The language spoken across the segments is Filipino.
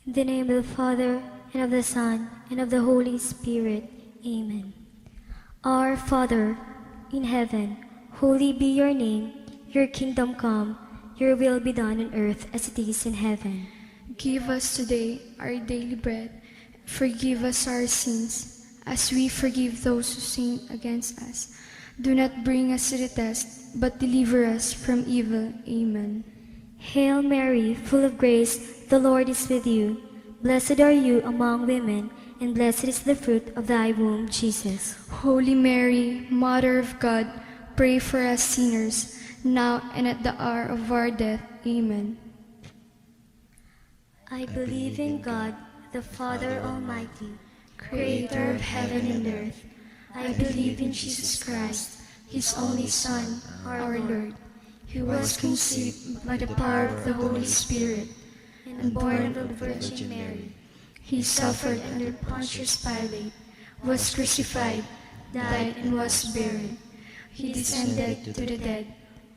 In the name of the Father, and of the Son, and of the Holy Spirit. Amen. Our Father, in heaven, holy be your name. Your kingdom come, your will be done on earth as it is in heaven. Give us today our daily bread. Forgive us our sins, as we forgive those who sin against us. Do not bring us to the test, but deliver us from evil. Amen. Hail Mary, full of grace, the Lord is with you. Blessed are you among women, and blessed is the fruit of thy womb, Jesus. Holy Mary, Mother of God, pray for us sinners, now and at the hour of our death. Amen. I believe in God, the Father Almighty, creator of heaven and earth. I believe in Jesus Christ, his only Son, our Lord, who was conceived by the power of the Holy Spirit, and born of the Virgin Mary. He suffered under Pontius Pilate, was crucified, died, and was buried. He descended to the dead.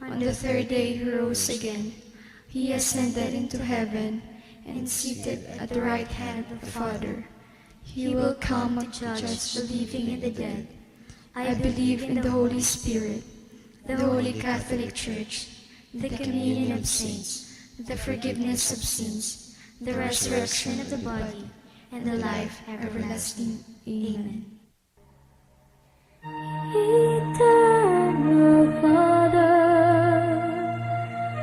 On the third day he rose again. He ascended into heaven, and seated at the right hand of the Father. He will come to judge the living and the dead. I believe in the Holy Spirit, the Holy Catholic Church, the communion of saints, the forgiveness of sins, the resurrection of the body, and the life everlasting. Amen. Eternal Father,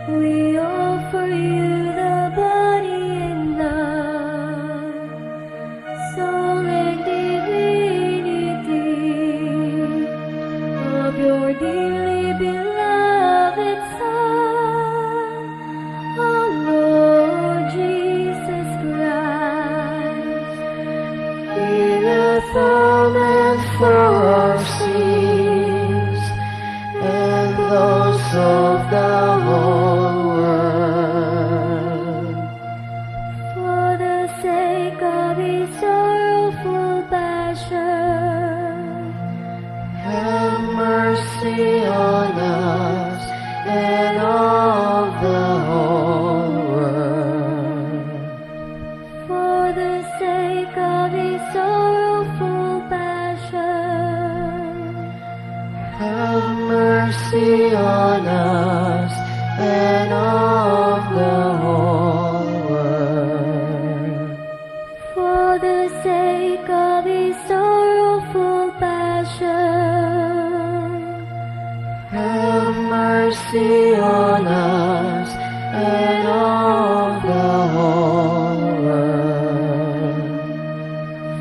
we offer you the body and blood, soul and divinity of your dearly beloved Son, our Lord Jesus Christ. He atonement for our sins and those of the whole world. For the sake of his sorrowful passion, have mercy on us and of the whole world. For the sake of his sorrowful passion, have mercy on us and of the whole world. For the sake of his sorrowful passion, have mercy on us and of the whole world.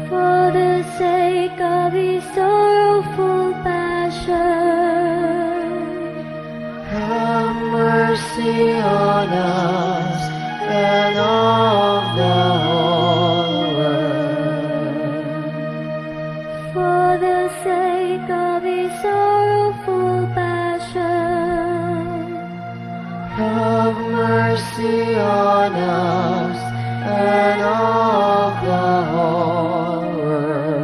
For the sake of his sorrowful passion, have mercy on us and of the whole world. For the sake of his sorrowful passion, have mercy on us and of the whole world.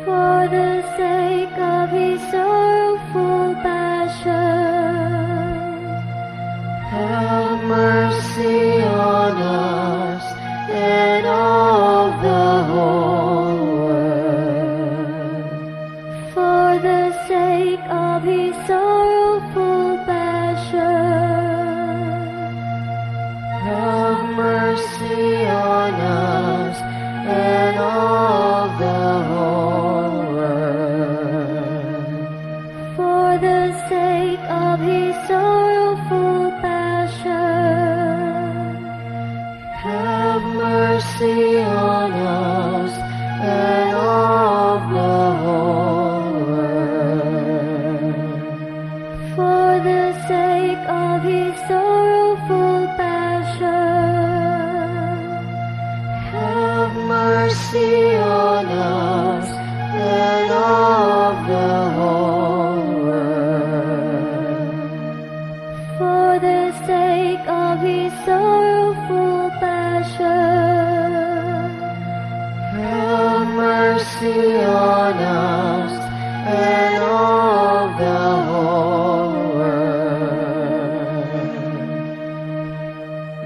For the sake of his sorrowful passion, have mercy on us and of the whole world. For the sake of his sorrowful passion, have mercy on us and of the whole world. For the sake of his sorrowful passion, have mercy on us and of the whole world. For the sake of his sorrowful passion, have mercy on us and of the whole world. For the sake of his sorrowful passion, have mercy on us and of the whole world.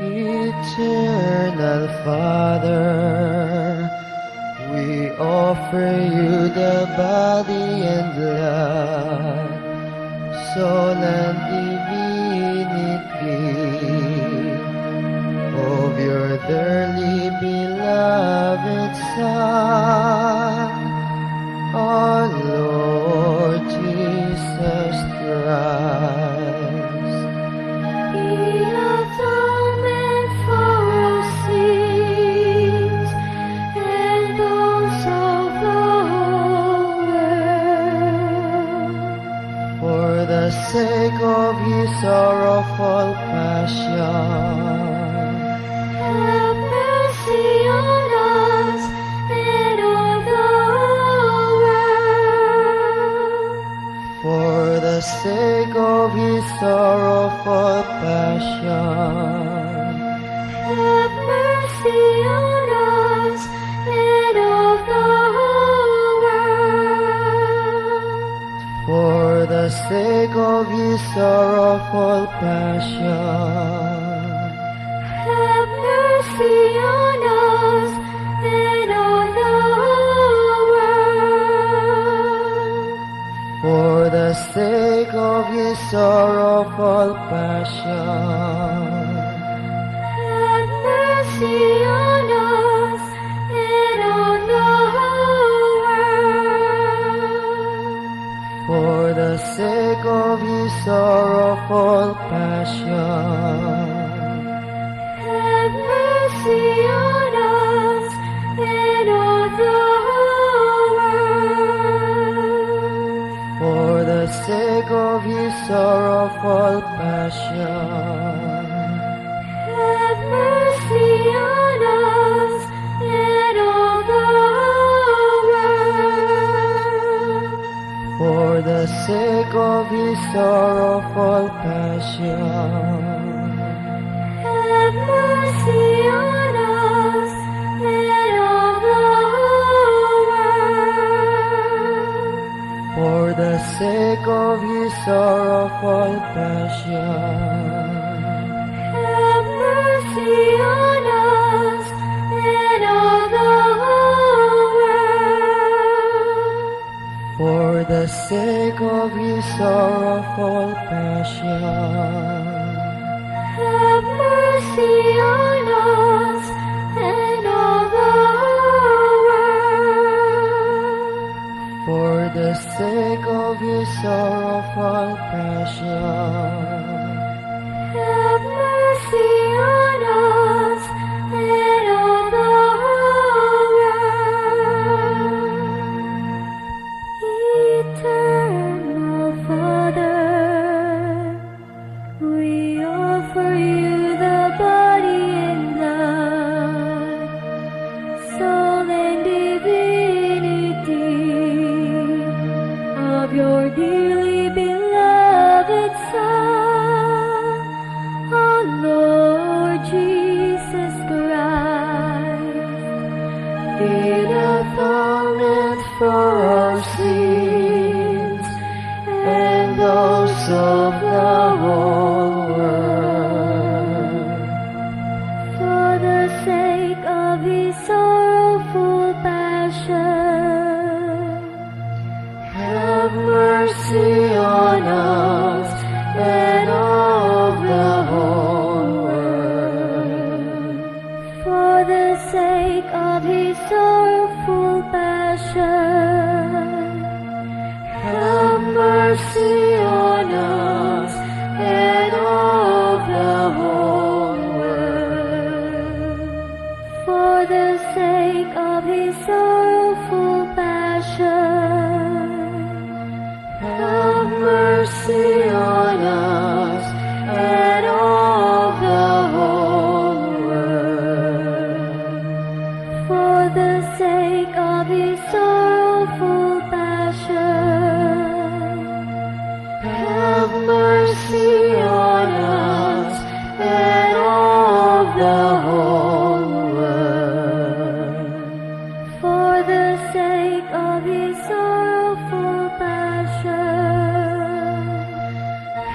Eternal Eternal Father, we offer you the body and blood, soul and divinity of your dearly beloved Son, our Lord Jesus Christ. He atonement for our sins and those of the whole world. For the sake of his sorrowful passion, Have mercy on us and on the whole world. for the sake of his sorrowful passion, Have mercy on us and on the whole world. for the sake of his sorrowful passion, Have mercy on us and on the whole world. for the sake of his sorrowful passion, Have mercy on us and on the whole world. for the sake of his sorrowful passion, Have mercy on us and on the whole world. for the sake of his sorrowful passion, Have mercy on us and on the whole world. for the sake of his sorrowful passion, Have mercy on us and on the whole world. for the sake of his sorrowful passion, Have mercy on us and on the whole world. for the sake of his sorrowful passion, Have mercy on us and on the whole world. for the sake of his sorrowful passion, Have mercy on us and on the whole world. Eternal Father, we offer you the body and blood, soul and divinity of your dearly beloved Son, our Lord Jesus Christ. in atonement for our sins and those of the whole world, For the sake of his sorrowful passion, have mercy on us and of the whole world, for the sake of his sorrowful passion, have mercy on us and of the whole world, for the sake of his sorrowful passion, have mercy on us and of the whole world, for the sake of his sorrowful passion, have mercy on us and of the whole world, for the sake of his sorrowful passion,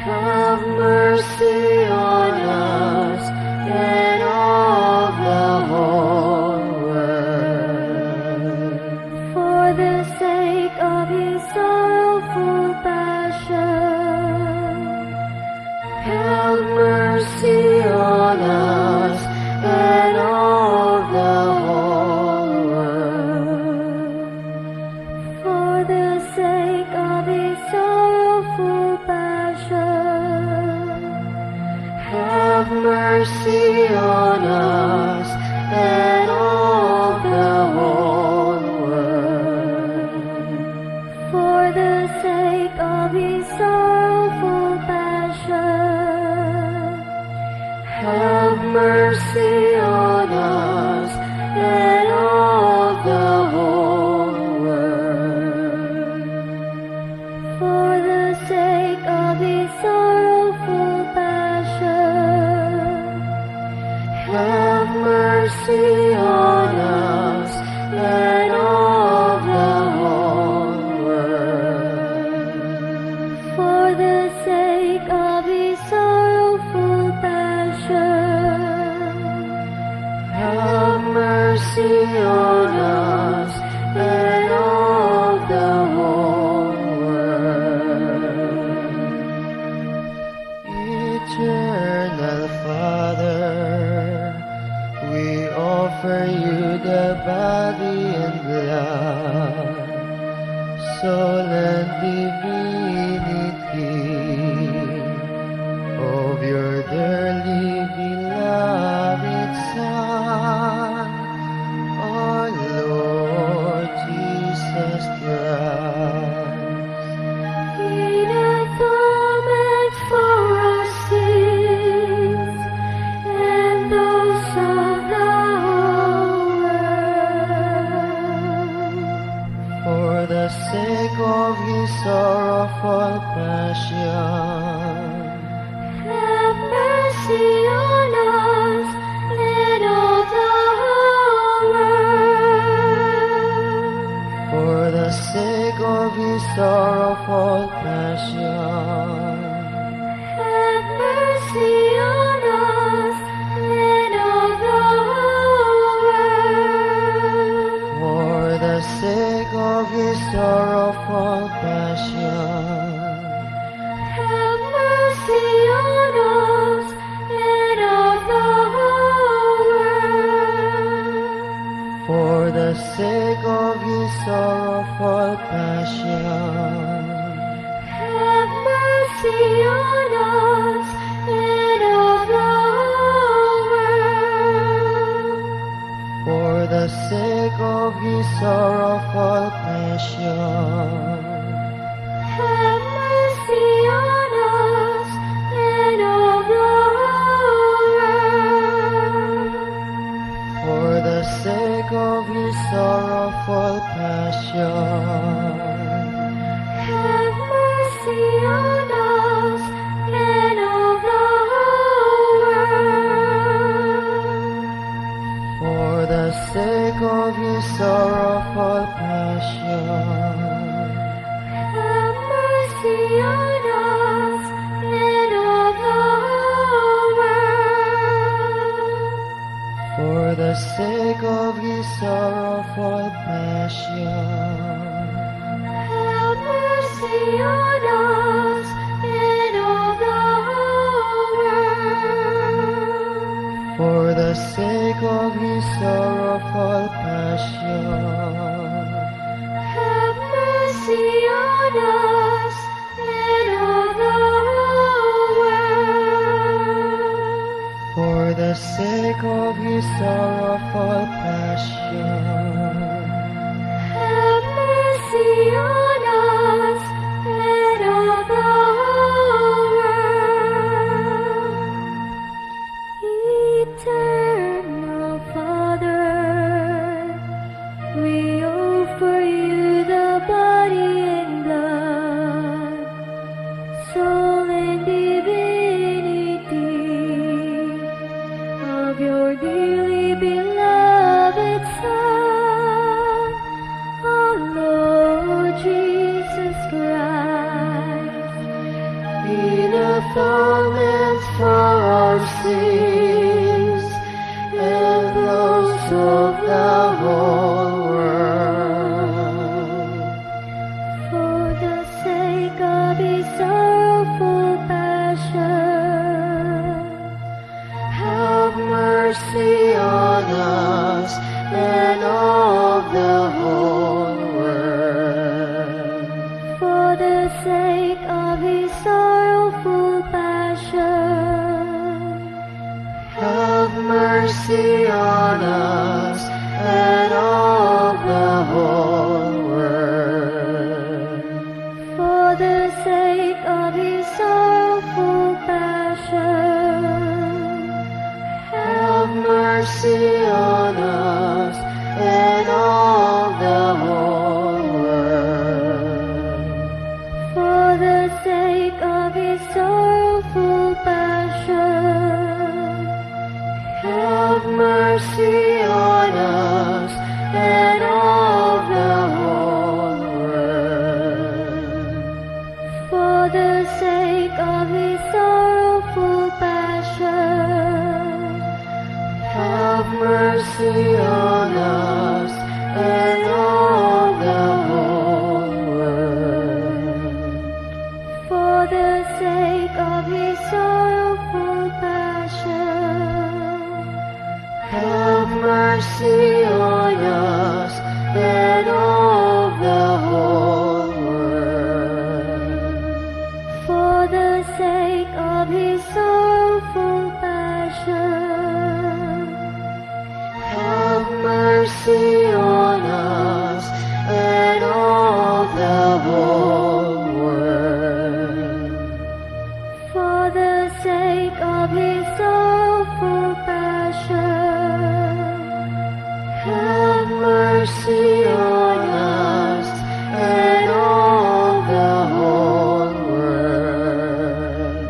have mercy on us and of on us and of the whole world. For the sake of his sorrowful passion, have mercy on us and of the whole world. For the sake of his sorrowful passion, have mercy on us and of the whole world. Eternal Father, we offer you the body and blood, soul and divinity of your dearly beloved Son, our Lord Jesus Christ. In atonement for our sins and those of the whole world. For the sake of his sorrowful passion, have mercy on us and of the whole world. For the sake of his sorrowful passion, have mercy on us and of the whole world. For the sake of his sorrowful passion, have mercy on us and of the whole world. For the sake of his sorrowful passion, have mercy on us and of the whole world. For the sake of his sorrowful passion, have mercy on us and of the whole world. For the sake of his sorrowful passion, have mercy on us and of the whole world. For the sake of his sorrowful passion, have mercy on us and of the whole world. For the sake of his sorrowful passion, have mercy on us and of the whole world. For the sake of his sorrowful passion, have mercy on us and of the whole world. For the sake of his sorrowful passion, have mercy on us and of the whole world. Eternal Father, we offer you the body and blood, soul and divinity of your dearly beloved Son, our Lord Jesus Christ. In atonement for our sins and those of the whole world. For the sake of his sorrowful passion, have mercy on us and of the whole world. For the sake of his sorrowful passion, have mercy on us and of the whole world. For the sake of his sorrowful passion, have mercy mercy on us and all the whole world. For the sake of his sorrowful passion, Have mercy on us and all the whole world. for the sake of his sorrowful passion, Have mercy on us and all the whole world. for the sake of his sorrowful passion, Have mercy on us and all the whole world. for the sake of his sorrowful passion, Have mercy on us and all the whole world. for the sake of his sorrowful passion, Have mercy on us and all the whole world.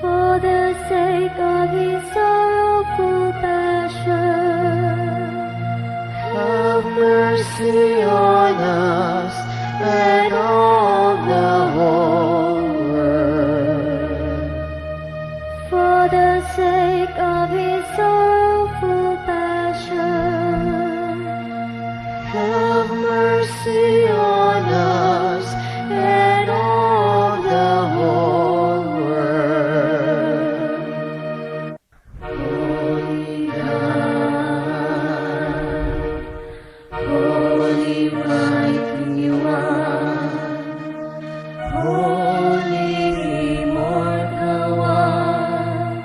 for the sake of his sorrowful passion, Have mercy on us and all the whole world. for the sake of his sorrowful passion, Have mercy on us and all the whole world. Holy God, Holy Mighty One, Holy Immortal One,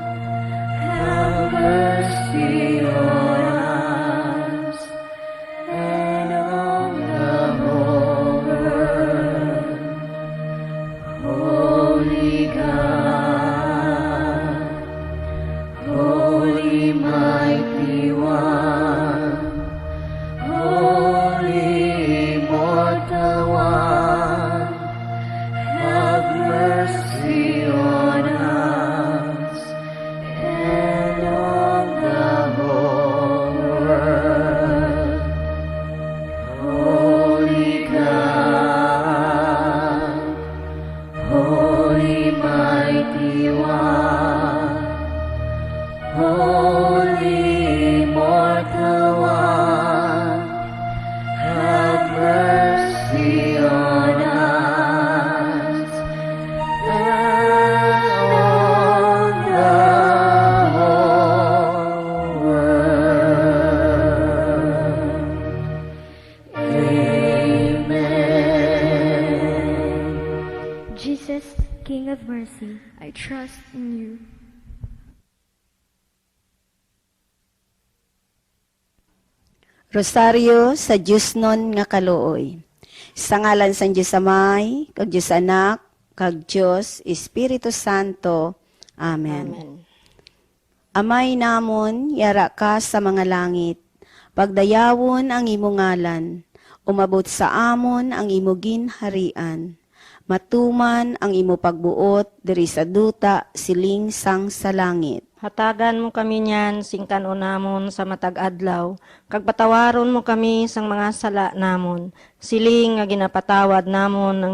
have mercy on us and on the whole world. Holy God, Holy Mighty One, Holy Immortal One, have mercy on us and on the whole world. Holy God, Holy Mighty One, Holy Immortal One, have mercy on us and on the whole world. Amen. Jesus, King of mercy, I trust in you. Rosario sa Diyos nun nga kaluoy. Sa ngalan sa Diyos Amay, kag Diyos Anak, kag Diyos Espiritu Santo. Amen. Amay namon, yara ka sa mga langit. Pagdayawon ang imo ngalan. Umabot sa amon ang imo ginharian. Matuman ang imo pagbuot, diri sa duta, siling sang sa langit. Hatagan mo kami niyan, singkan o namon sa matag adlaw, kag patawaron mo kami sang mga sala namon, siling nga ginapatawad namon ng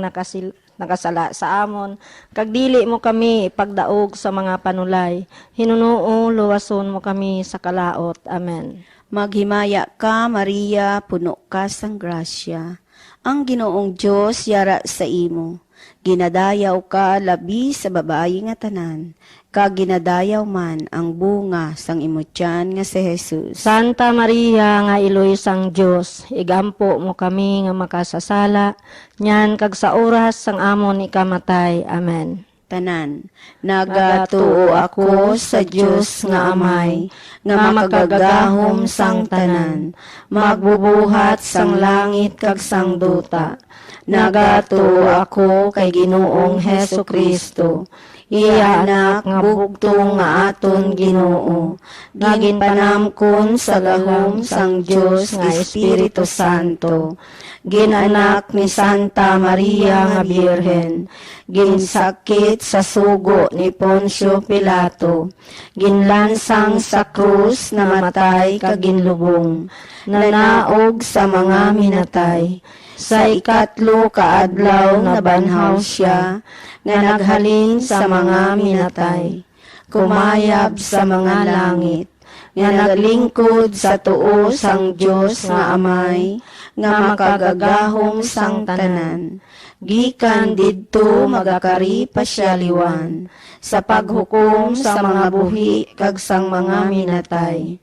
nakasala sa amon, kag dili mo kami ipagdaog sa mga panulay, hinunuo luwason mo kami sa kalaot. Amen. Maghimaya ka, Maria, puno ka sang grasya. Ang Ginoong Diyos yara sa imo. Ginadayaw ka labi sa babayi nga tanan. Kag ginadayaw man ang bunga sang imo tiyan nga si Jesus. Santa Maria nga iloy sang Dios, igampo mo kami nga makasasala, nyan kag sa oras sang amon ikamatay. Amen. Tanan, nagatuo ako sa Diyos nga Amay, nga makagagahom sang tanan, magbubuhat sang langit kag sang duta. Nagatuo ako kay Ginoong Hesu Kristo, iya anak nga bugtong nga aton Ginoo, nga ginpanamkon sa gahom sang Dios nga Espiritu Santo, ginanak ni Santa Maria nga Birhen, ginsakit sa sugo ni Poncio Pilato, ginlansang sa krus na matay kaginlubong, nanaog sa mga minatay. Sa ikatlo kaadlaw na banhaw siya, nga naghalin sa mga minatay, kumayab sa mga langit, nga naglingkod sa tuo sang Dios nga Amay, nga makagagahom sang tanan. Gikan didto magakari pa siya liwan, sa paghukom sa mga buhi kag sang mga minatay.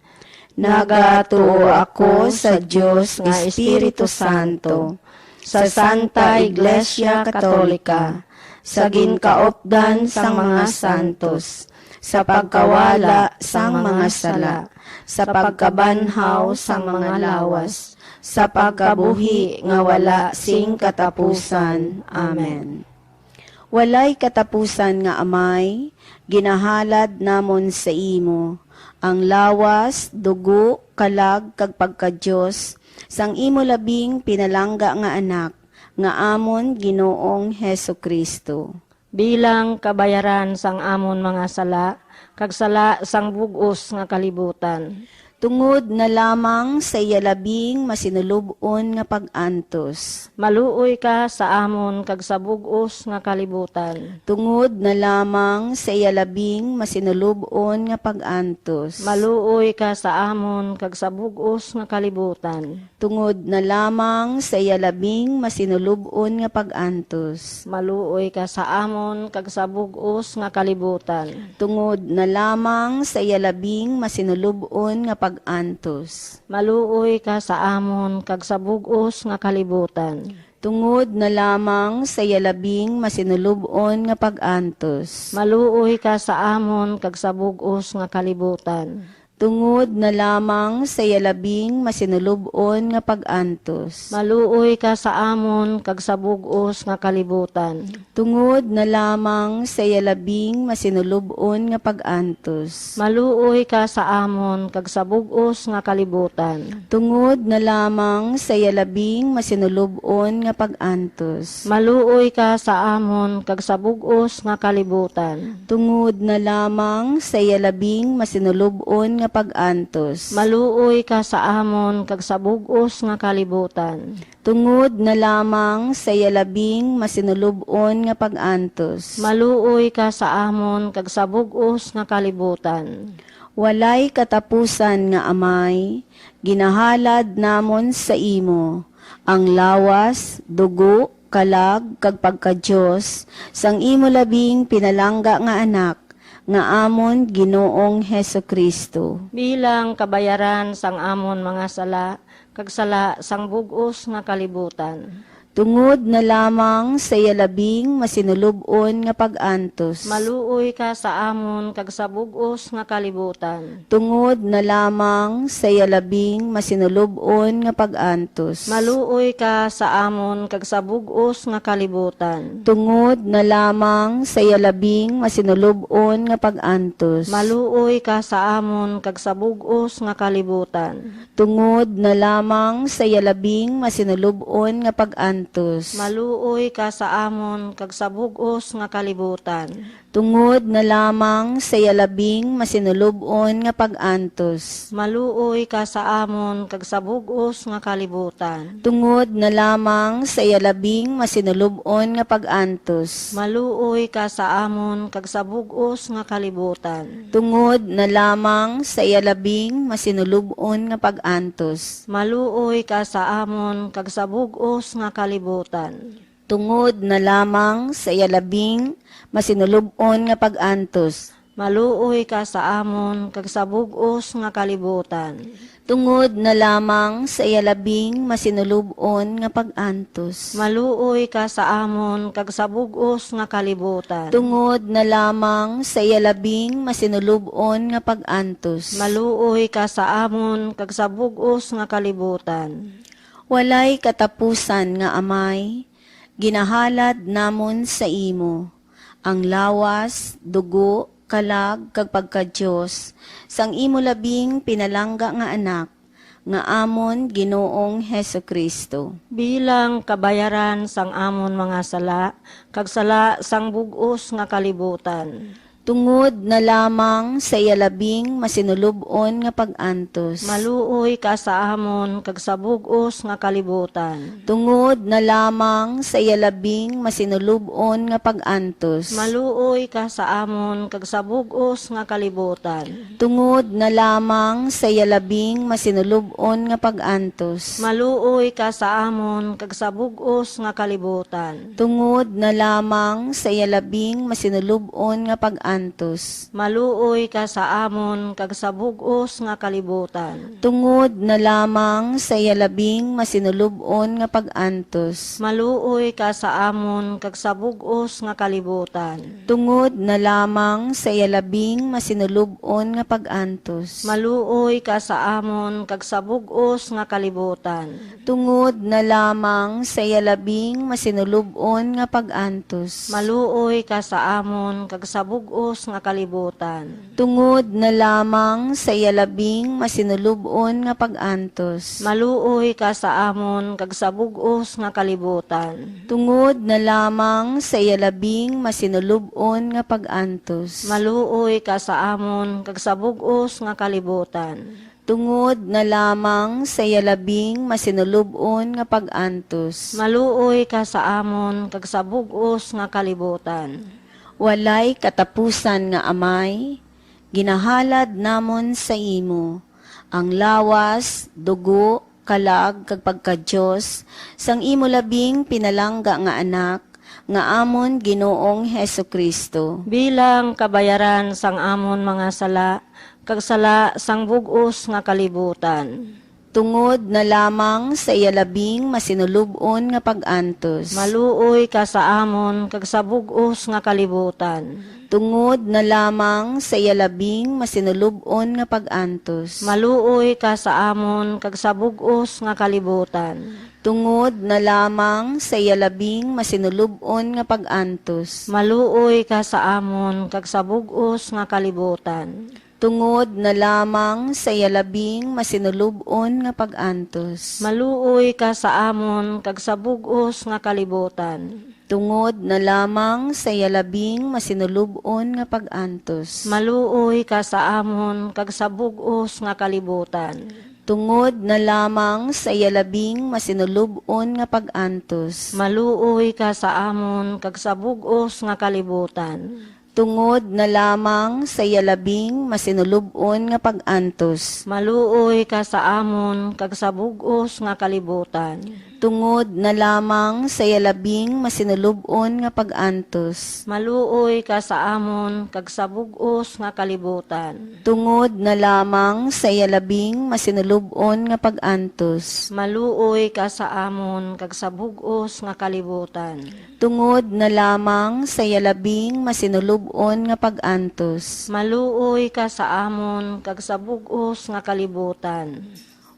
Nagatuo ako sa Dios nga Espiritu Santo, sa Santa Iglesia Katolika, sa ginkaopdan sang mga santos, sa pagkawala sang mga sala, sa pagkabanhaw sang mga lawas, sa pagkabuhi nga wala sing katapusan. Amen. Walay katapusan nga Amay, ginahalad namon sa imo, ang lawas, dugo, kalag, kag pagka-Diyos, sang imo labing pinalangga nga anak, nga amon Ginoong Heso Kristo. Bilang kabayaran sang amon mga sala, kag sala sang bugos nga kalibutan. Tungod na lamang sa iyalabing masinulubon nga pag-antos. Maluoy ka sa amon kag sa bugos nga kalibutan. Tungod na lamang sa iyalabing masinulubon nga pag-antos. Maluoy ka sa amon kag sa bugos nga kalibutan. Tungod na lamang sa iyalabing masinulubon nga pag-antos. Maluoy ka sa amon kag sa bugos nga kalibutan. Tungod na lamang sa iyalabing masinulubon nga pag-antos. Maluoy ka sa amon kag sa bugos nga kalibutan. Tungod na lamang sa iyalabing masinulubon nga pag-antos. Maluoy ka sa amon kag sa bugos nga kalibutan. Tungod na lamang sa iyalabing masinulubon nga pag-antos. Maluoy ka sa amon kag sa bugos nga kalibutan. Tungod na lamang sa iyalabing masinulubon nga pag-antos. Maluoy ka sa amon kag sa bugos nga kalibutan. Tungod na lamang sa iyalabing masinulubon nga pag-antos. Maluoy ka sa amon kag sa bugos nga kalibutan. Tungod na lamang sa iyalabing masinulubon nga pag-antos. Maluoy ka sa amon kag sa bugos nga kalibutan. Tungod na lamang sa iyalabing masinulubon nga pag-antos. Maluoy ka sa amon kag sa bugos nga kalibutan. Walay katapusan nga Amay, ginahalad namon sa imo, ang lawas, dugo, kalag, kag pagka-Diyos, sang imo labing pinalangga nga anak, nga amon Ginoong Heso Kristo. Bilang kabayaran sang amon mga sala, kag sala sang bugos nga kalibutan. Tungod na lamang sa iyalabing masinulubon nga pag-antos. Maluoy ka sa amon kag sa bugos nga kalibutan. Tungod na lamang sa iyalabing masinulubon nga pag-antos. Maluoy ka sa amon kag sa bugos nga kalibutan. Tungod na lamang sa iyalabing masinulubon nga pag-antos. Maluoy ka sa amon kag sa bugos nga kalibutan. Tungod na lamang sa iyalabing masinulubon nga pag-antos. Maluoy ka sa amon kag sa bugos nga kalibutan. Tungod na lamang sa iyalabing masinulubon nga pag-antos. Maluoy ka sa amon kag sa bugos nga kalibutan. Tungod na lamang sa iyalabing masinulubon nga pag-antos. Maluoy ka sa amon kag sa bugos nga kalibutan. Tungod na lamang sa iyalabing masinulubon nga pag-antos. Maluoy ka sa amon kag sa bugos nga kalibutan. Tungod na lamang sa iyalabing masinulubon nga pag-antos. Maluoy ka sa amon kag sa bugos nga kalibutan. Tungod na lamang sa iyalabing masinulubon nga pag-antos. Maluoy ka sa amon kag sa bugos nga kalibutan. Tungod na lamang sa iyalabing masinulubon nga pag-antos. Maluoy ka sa amon kag sa bugos nga kalibutan. Walay katapusan nga Amay, ginahalad namon sa imo, ang lawas, dugo, kalag, kag pagka-Diyos, sang imo labing pinalangga nga anak, nga amon Ginoong Heso Kristo. Bilang kabayaran sang amon mga sala, kag sala sang bug-os nga kalibutan. Tungod na lamang sa iyalabing masinulubon nga pag-antos. Maluoy ka sa amon kag sa bug-os nga kalibutan. Tungod na lamang sa iyalabing masinulubon nga pag-antos. Maluoy ka sa amon kag sa bug-os nga kalibutan. Tungod na lamang sa iyalabing masinulubon nga pag-antos. Maluoy ka sa amon kag sa bug-os nga kalibutan. Tungod na lamang sa iyalabing masinulubon nga pag-antos. Maluoy ka sa amon kag sa bug-os nga kalibutan. Tungod na lamang sa iyalabing masinulubon nga pag-antos. Maluoy ka sa amon kag sa bug-os nga kalibutan. Tungod na lamang sa iyalabing masinulubon nga pag-antos. Maluoy ka sa amon kag sa bug-os nga kalibutan. Tungod na lamang sa iyalabing masinulubon nga pag-antos. Maluoy ka sa amon kag sa bug-os nga kalibutan. Tungod na lamang sa iyalabing masinulubon nga pag-antos. Maluoy ka sa amon kag sa bug-os nga kalibutan. Tungod na lamang sa iyalabing masinulubon nga pag-antos. Maluoy ka sa amon kag sa bug-os nga kalibutan. Tungod na lamang sa iyalabing masinulubon nga pag-antos. Maluoy ka sa amon kag sa bug-os nga kalibutan. Walay katapusan nga amay, ginahalad namon sa imo, ang lawas, dugo, kalag, kag pagka-Diyos, sang imo labing pinalangga nga anak, nga amon Ginoong Heso Kristo. Bilang kabayaran sang amon mga sala, kag sala sang bug-os nga kalibutan. Tungod na lamang sa iyalabing masinulubon nga pag-antos. Maluoy ka sa amon kag sa bug-os nga kalibutan. Tungod na lamang sa iyalabing masinulubon nga pag-antos. Maluoy ka sa amon kag sa bug-os nga kalibutan. Tungod na lamang sa iyalabing masinulubon nga pag-antos. Maluoy ka sa amon kag sa bug-os nga kalibutan. Tungod na lamang sa iyalabing masinulubon nga pag-antos. Maluoy ka sa amon kag sa bug-os nga kalibutan. Tungod na lamang sa iyalabing masinulubon nga pag-antos. Maluoy ka sa amon kag sa bug-os nga kalibutan. Tungod na lamang sa iyalabing masinulubon nga pag-antos. Maluoy ka sa amon kag sa bug-os nga kalibutan. Tungod na lamang sa iyalabing masinulubon nga pag-antos. Maluoy ka sa amon kag sa bug-os nga kalibutan. Tungod na lamang sa iyalabing masinulubon nga pag-antos. Maluoy ka sa amon kag sa bug-os nga kalibutan. Tungod na lamang sa iyalabing masinulubon nga pag-antos. Maluoy ka sa amon kag sa bug-os nga kalibutan. Tungod na lamang sa iyalabing masinulubon nga pag-antos. Maluoy ka sa amon kag sa bug-os nga kalibutan.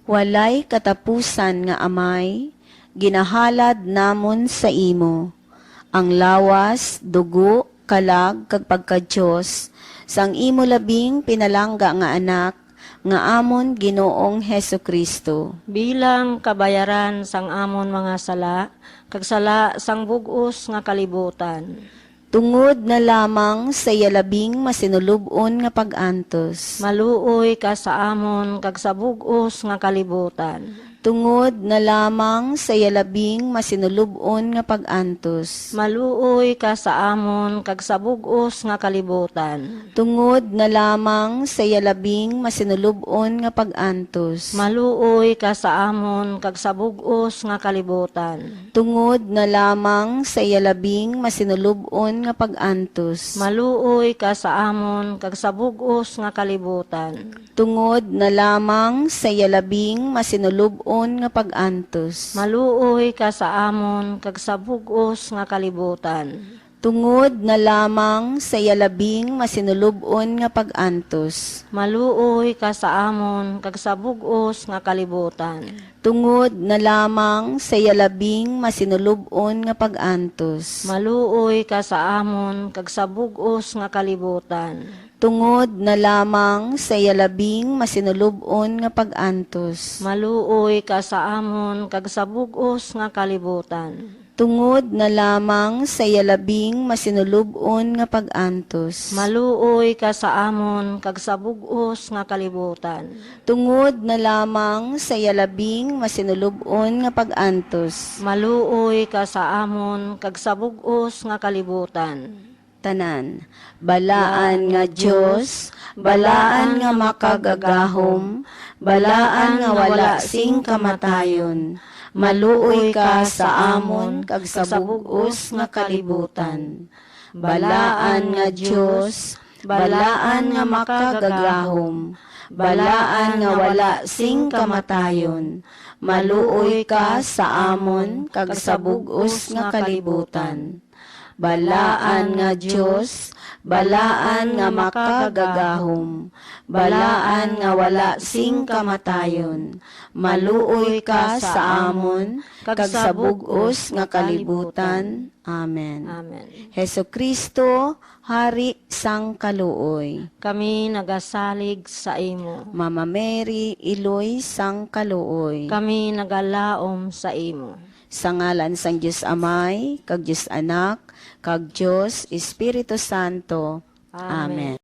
Walay katapusan nga amay, ginahalad namon sa imo, ang lawas, dugo, kalag, kag pagka-Diyos, sang imo labing pinalangga nga anak, nga amon Ginoong Heso Kristo. Bilang kabayaran sang amon mga sala, kag sala sang bug-os nga kalibutan. Tungod na lamang sa iyalabing masinulubon nga pag-antos. Maluoy ka sa amon kag sa bug-os nga kalibutan. Tungod na lamang sa iyalabing masinulubon nga pag-antos. Maluoy ka sa amon kag sa bug-os nga kalibutan. Tungod na lamang sa iyalabing masinulubon nga pag-antos. Maluoy ka sa amon kag sa bug-os nga kalibutan. Tungod na lamang sa iyalabing masinulubon nga pag-antos. Maluoy ka sa amon kag sa bug-os nga kalibutan. Tungod na lamang sa iyalabing masinulubon nga pag-antos. Maluoy ka sa amon kag sa bug-os nga kalibutan. tungod na lamang sa yalabing masinulubon nga pag-antos. Maluoy ka sa amon kag sa bug-os nga kalibutan. Tungod na lamang sa yalabing masinulubon nga pag-antos. Maluoy ka sa amon kag sa bug-os nga kalibutan. Tungod na lamang sa yalabing masinulubon nga pag-antos. Maluoy ka sa amon kag sa bug-os nga kalibutan. Tungod na lamang sa yalabing masinulubon nga pag-antos. Maluoy ka sa amon kag sa bug-os nga kalibutan. Tungod na lamang sa yalabing masinulubon nga pag-antos. Maluoy ka sa amon kag sa bug-os nga kalibutan. Tanan, balaan nga Diyos, balaan nga makagagahom, balaan nga wala sing kamatayon. Maluoy ka sa amon kag sa bug-os nga kalibutan. Balaan nga Diyos, balaan nga makagagahom, balaan nga wala sing kamatayon. Maluoy ka sa amon kag sa bug-os nga kalibutan. Balaan nga Diyos, balaan nga makagagahom, balaan nga wala sing kamatayon. Maluoy ka sa amon, kag sa bug-os nga kalibutan. Amen. Amen. Heso Kristo, Hari sang kaluoy. Kami nagasalig sa imo. Mama Mary, Iloy sang kaluoy. Kami nagalaom sa imo. Sa ngalan sang Diyos Amay, kag Diyos Anak, kag Diyos Espiritu Santo. Amen.